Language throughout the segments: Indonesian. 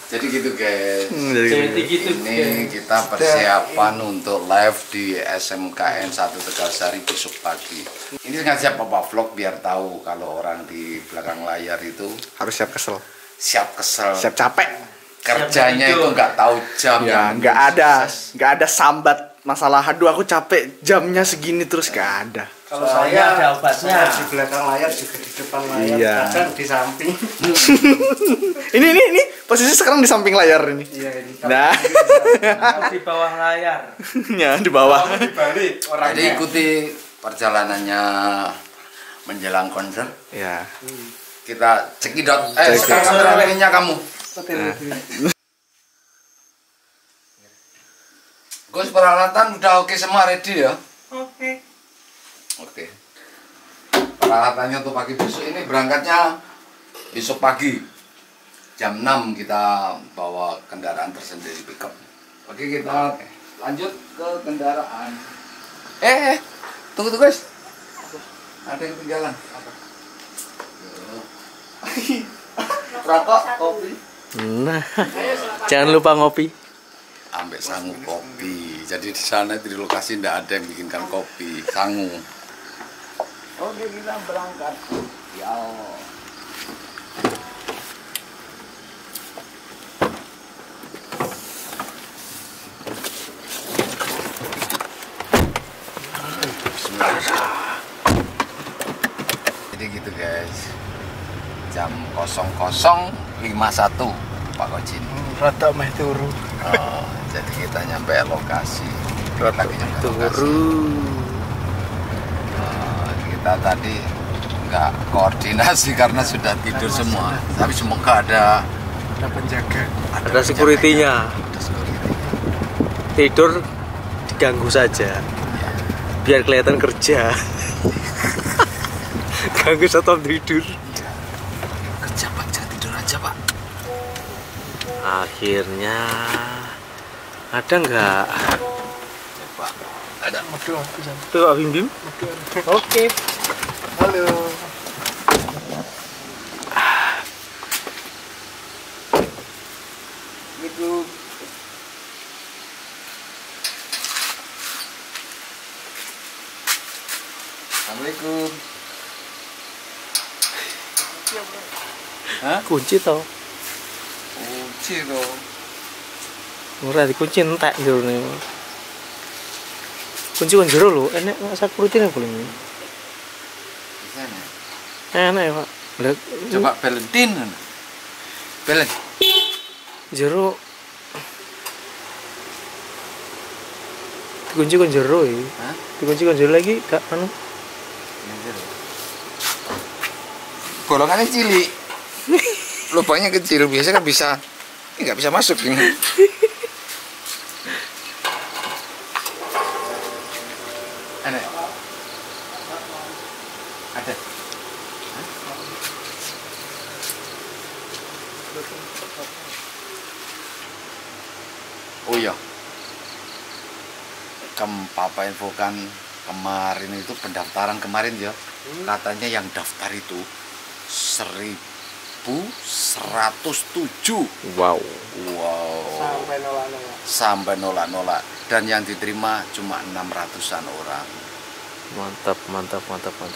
Jadi gitu guys. Jadi gitu. Ini kita persiapan untuk live di SMKN 1 Tegalsari besok pagi. Ini sengaja Papa vlog biar tahu kalau orang di belakang layar itu Harus siap kesel, siap kesel, siap capek. kerjanya itu nggak tahu jam. Ya, yang nggak penting ada sambat masalah. Aduh, aku capek, jamnya segini terus nggak ada. Kalau saya ada obatnya. di belakang layar juga di depan layar, Iya. kadang di samping. Ini posisi sekarang di samping layar ini. Iya ini. Nah, Aku di bawah layar. ya di bawah. Dibalik Jadi orangnya. ikuti perjalanannya menjelang konser. Ya. Kita cekidot. Cekidot. Sekarang kameraменnya kamu. Gus, peralatan udah oke semua, ready ya? Oke. Oke. Peralatannya untuk pagi besok ini berangkatnya besok pagi jam 6 kita bawa kendaraan tersendiri pickup. Oke, kita lanjut ke kendaraan. Tunggu guys. Ada yang ketinggalan. Apa? Rokok, kopi. Nah, jangan lupa ngopi. Ambek sangu kopi. Jadi di sana di lokasi tidak ada yang bikinkan kopi, sangu. Oke, kita berangkat. Ya. Jadi gitu guys. Jam 00.51 Pak Kocin. Rada meh turu. Oh, jadi kita nyampe lokasi. Lagi nyampe lokasi. Kita tadi nggak koordinasi karena sudah tidur semua. Tapi semoga ada penjaga. Ada security-nya. Ada security. Tidur diganggu saja. Biar kelihatan kerja. Ganggu satpam tidur. Kerja Pak, jangan tidur aja Pak. Akhirnya ada nggak? Pak, ada. Aduh, Tuh Pak Bim Bim. Oke. halo. Assalamualaikum. Kunci toh. Kunci loh. Ora dikunci entek jero ne. Kunci kon jero lho, enek security ne boleh. Di sana. Enak ya, Pak. Lah, Coba Valentin. Valen. jero dikunci kon jero ya. Hah? Dikunci kon jero lagi gak anu. Bolongannya cilik. Lubangnya kecil, biasa kan bisa. Ini nggak bisa masuk ini. Ada. Ada. Oh iya. Papa infokan kemarin itu pendaftaran kemarin ya. Katanya yang daftar itu 1.107. Wow. Sampai nolak-nolak. Sampai nolak-nolak. Dan yang diterima cuma 600-an orang. Mantap.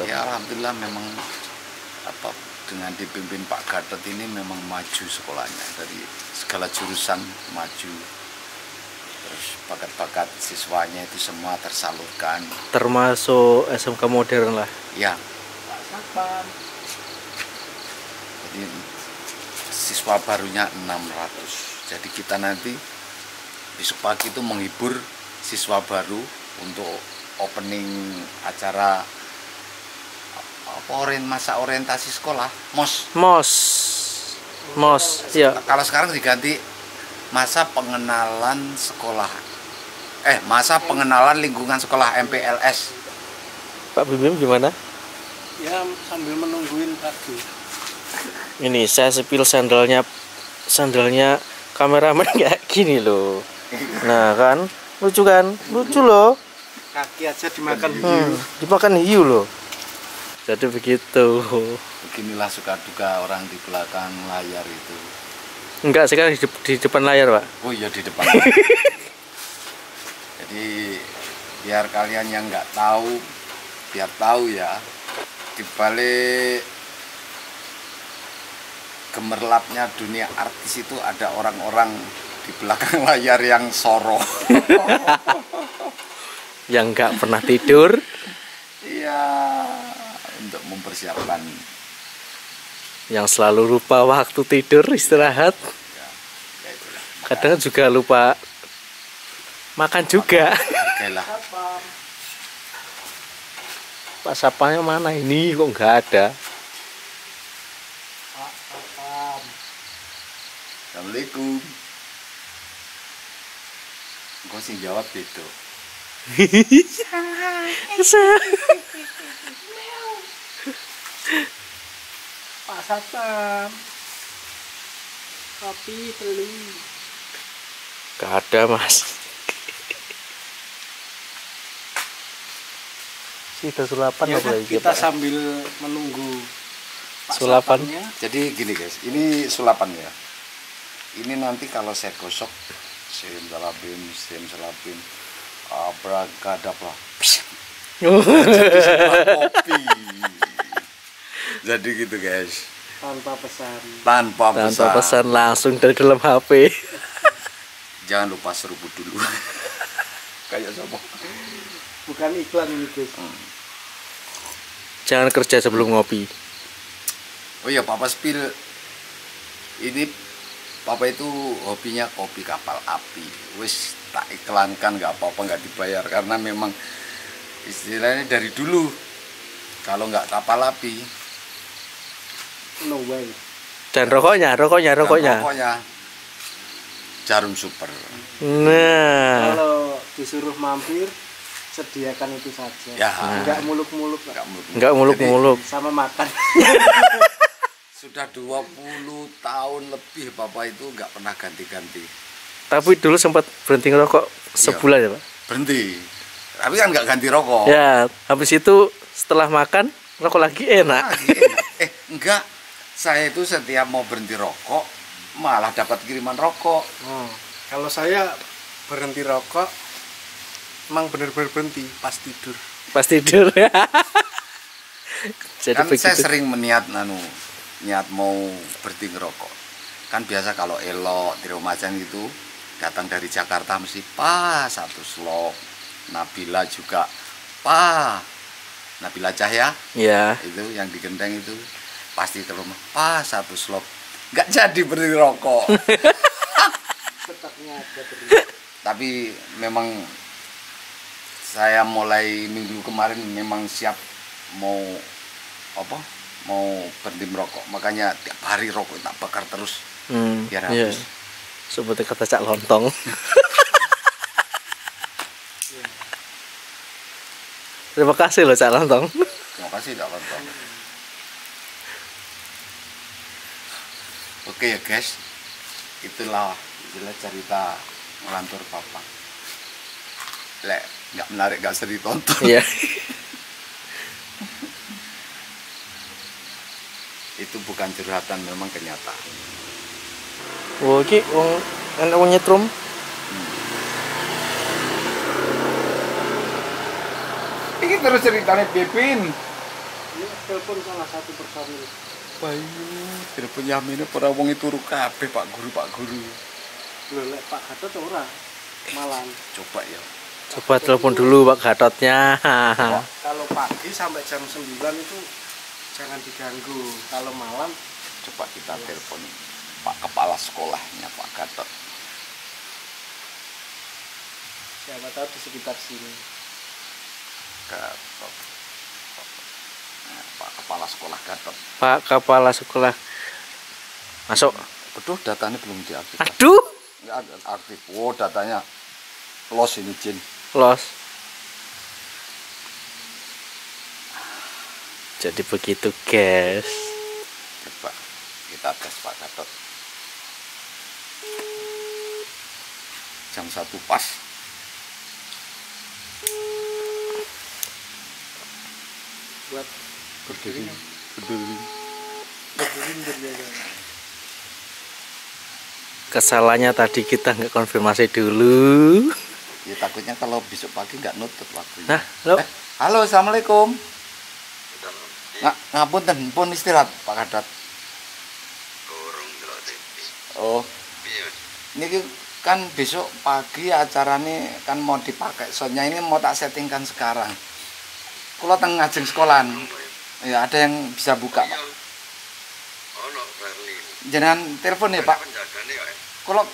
Ya alhamdulillah memang apa dengan dipimpin Pak Gatot ini memang maju sekolahnya, dari segala jurusan maju. Terus bakat-bakat siswanya itu semua tersalurkan. Termasuk SMK modern lah. Ya. Jadi siswa barunya 600. Jadi kita nanti besok pagi itu menghibur siswa baru untuk opening acara masa orientasi sekolah, MOS ya. Kalau sekarang diganti masa pengenalan sekolah, masa pengenalan lingkungan sekolah, MPLS. Pak Bim gimana? Ya sambil menungguin pagi. Ini saya sepil sandalnya kameramen kayak gini loh. Nah kan, lucu loh. Kaki aja dimakan hiu. Dimakan hiu loh. Jadi begitu. Beginilah suka duka orang di belakang layar itu. Enggak, sekarang di depan layar, Pak. Oh iya, di depan. Jadi biar kalian yang nggak tahu, biar tahu ya, di balik gemerlapnya dunia artis itu ada orang-orang di belakang layar yang soro. Yang nggak pernah tidur. Iya, untuk mempersiapkan. Yang selalu lupa waktu tidur, istirahat. Ya itulah. Kadang juga lupa makan juga. Hargailah. Pak Sapamnya mana ini? Kok nggak ada? Assalamualaikum. Kau sih jawab itu. Pak Satpam. Kopi beli. Nggak ada, Mas. Kita sulapan Ya, apa lagi, kita Pak? sambil menunggu Pak Sulapan. Satpamnya. Jadi gini guys, ini sulapan ya. Ini nanti kalau saya gosok, sim salabim, abrakadabra. Kopi. Jadi gitu guys. Tanpa pesan. Tanpa Tanpa pesan langsung dari dalam HP. Jangan lupa seruput dulu. Kayak sopo. Bukan iklan ini guys. Jangan kerja sebelum ngopi. Oh iya, Papa Spill. Ini Papa itu hobinya kopi kapal api. Wis tak iklankan nggak apa-apa, nggak dibayar karena memang istilahnya dari dulu kalau nggak kapal api. No way. Dan rokoknya. Pokoknya Jarum Super. Nah, Kalau disuruh mampir, sediakan itu saja. Ya. Enggak muluk-muluk, Pak. nggak muluk-muluk. Sama makan. Sudah 20 tahun lebih Papa itu nggak pernah ganti-ganti. Tapi dulu sempat berhenti ngerokok sebulan ya, Pak? Berhenti. Tapi kan nggak ganti rokok. Ya, habis itu setelah makan rokok lagi enak. Enak. Enggak. Saya itu setiap mau berhenti rokok malah dapat kiriman rokok. Kalau saya berhenti rokok, emang bener-bener berhenti pas tidur. Pas tidur. Jadi Kan saya begitu. sering niat mau berhenti ngerokok. Kan biasa kalau elok di Ramadan gitu datang dari Jakarta mesti satu slop. Nabila juga Nabila Cahya Ya, itu yang di Genteng itu pasti ke rumah satu slop. Nggak jadi berhenti rokok. Tetapnya ada terus. Tapi memang saya mulai minggu kemarin memang siap mau berhenti merokok, makanya tiap hari rokok tak bakar terus biar iya. habis. Seperti kata Cak Lontong. Terima kasih loh Cak Lontong. Terima kasih tak nonton. Oke ya guys, itulah cerita ngelantur Papa. Lek nggak menarik nggak usah ditonton. Iya. Itu bukan curhatan, memang kenyataan. Wah, iki wong enak wong nyetrum. Ini terus ceritanya Pipin. Ini telepon salah satu personil. Bayu, telepon Yamine para wong itu turu kabeh Pak Guru. Loh, lek Pak Gatot ora. Malang. Coba ya. Coba telepon dulu Pak Gatotnya. Kalau pagi sampai jam 9 itu jangan diganggu. Kalau malam Coba kita telepon Pak Kepala Sekolahnya Pak Gatot. siapa tahu di sekitar sini. Gatot. Pak Kepala Sekolah Gatot. Pak Kepala Sekolah. Masuk. Betul, datanya belum diaktifkan. Aduh, Nggak ada aktif. Oh, datanya lost ini Jin. los. Jadi begitu, guys. Coba kita tes Pak Gatot. Jam 1 pas. Buat Berdiri. berdiri berjaga. Kesalahannya tadi kita nggak konfirmasi dulu. Ya takutnya kalau besok pagi nggak nutut waktunya. Nah, halo. Halo, assalamualaikum. Ngapunten, pun istirahat Pak Kadot. Oh, ini kan besok pagi acaranya kan mau dipakai. Soalnya ini mau tak settingkan sekarang. Kalau tengah ngajeng sekolahan, ya ada yang bisa buka Pak. Jangan telepon ya Pak. Kalau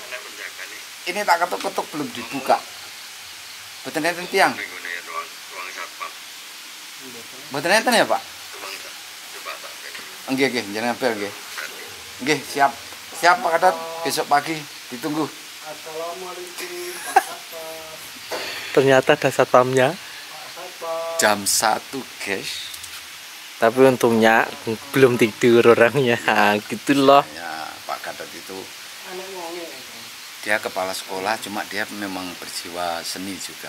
ini tak ketuk-ketuk belum dibuka. Betul enten tiang. Betul enten ya Pak. Nggih nggih, jangan bel nggih. Nggih, siap. Siap Pak Kadot, besok pagi ditunggu. Assalamualaikum Pak Satpam. Ternyata ada satpamnya. Jam 1 guys. Tapi untungnya belum tidur orangnya. Gitu loh. Ya Pak Kadot itu Anak wonge. dia kepala sekolah, cuma dia memang berjiwa seni juga.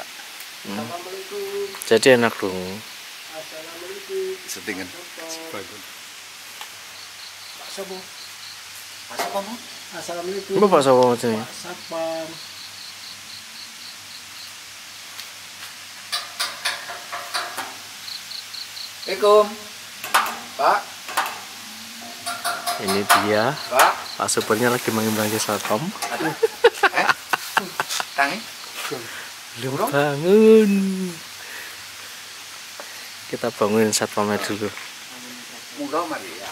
Assalamualaikum. Jadi enak dong. Assalamualaikum. Settingan. Pak Sobo. Masa apa mau? Assalamualaikum. Bapak sama sini. Pak Satpam. Assalamualaikum. Pak, Ini dia. Pak. Pak Supernya lagi manggil satpam. Aduh. Tangi. Belum bangun. Kita bangunin satpamnya dulu. Munggah mari ya.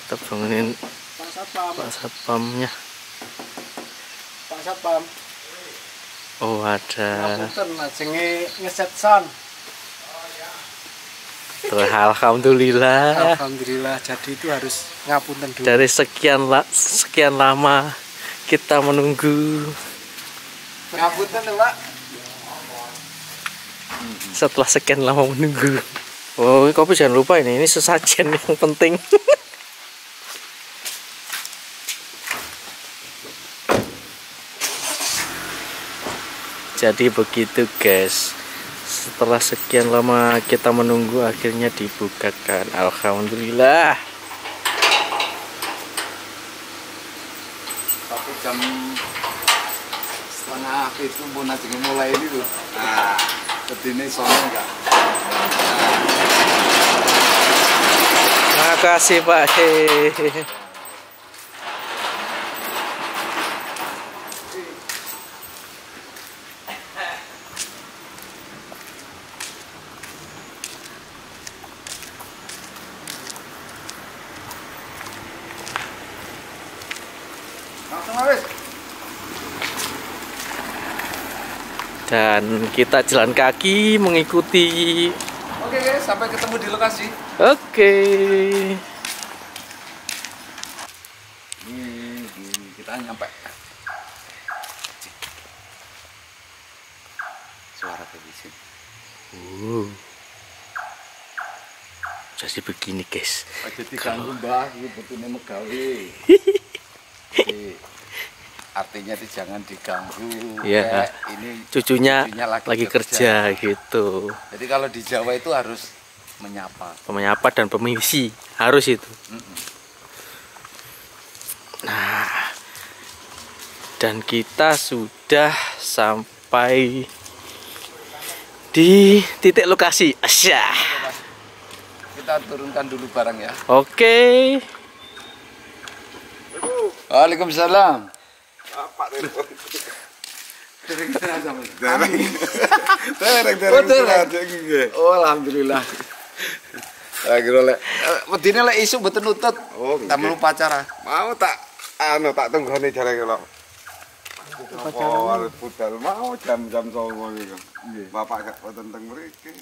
Kita bangunin Pak Satpam. Pak satpamnya. Pak Satpam. Oh ada. Ngapunten lajenge ngeset sound. Alhamdulillah. Alhamdulillah, jadi itu harus ngapunten dulu. Dari sekian lama kita menunggu. Ngapunten Pak. Setelah sekian lama menunggu. Oh, kopi jangan lupa ini sesajen yang penting. Jadi begitu guys. Setelah sekian lama kita menunggu, akhirnya dibukakan. Alhamdulillah. Tapi jam setengah itu pun aja mulai ini tuh. Nah, kedini sono enggak. Makasih Pak. Hehehe. Langsung habis. Dan kita jalan kaki mengikuti. Oke guys, sampai ketemu di lokasi. Oke. Ini kita nyampe. Suara televisi. Jadi begini guys. Jadi ganggu Mbah, iki betune megawe. Artinya itu jangan diganggu. Iya. Ini Cucunya lagi kerja. kerja gitu. Jadi kalau di Jawa itu harus menyapa. Menyapa dan permisi harus itu. Nah, dan kita sudah sampai di titik lokasi. Asyah. Kita turunkan dulu barang ya. Oke. Waalaikumsalam. Oh, alhamdulillah. Lagi oleh wedine lek isuk mboten nutut. Oh, tak melu pacara. mau tak tunggone jarene lho. Apa budal mau jam-jam 09.00 niku. Bapak gak wonten teng mriki.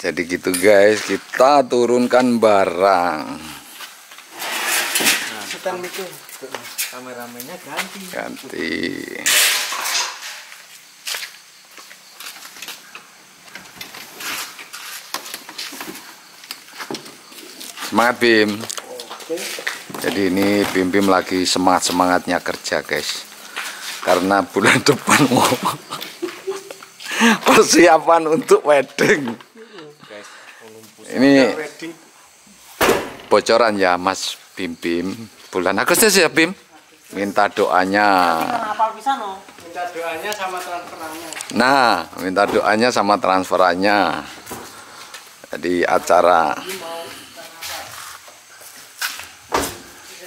Jadi gitu guys, kita turunkan barang. Sedang itu kameramennya ganti. Ganti. Semangat Bim. Jadi ini Bim lagi semangat-semangatnya kerja guys. Karena bulan depan mau persiapan untuk wedding. Ini bocoran ya Mas Bim. Bulan Agustus ya Bim? minta doanya. Minta doanya sama transferannya. Nah, minta doanya sama transferannya. Jadi acara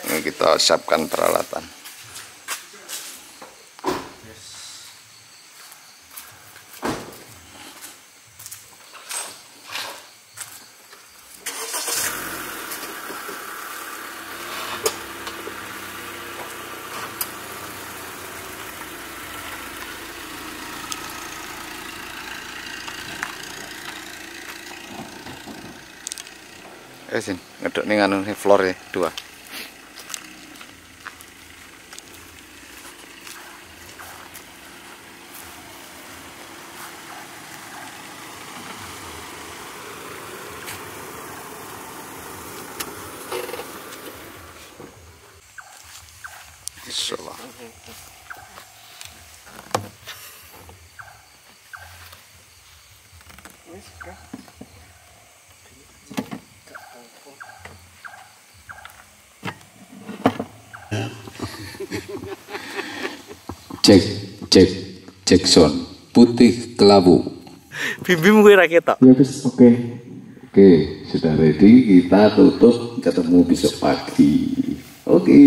ini kita siapkan peralatan. Sini ngedok nih anu nih floor ya 2. Insyaallah. Cek sound putih kelabu. Bim gue rakyat. Ya wis oke, sudah ready, kita tutup, ketemu besok pagi. Oke.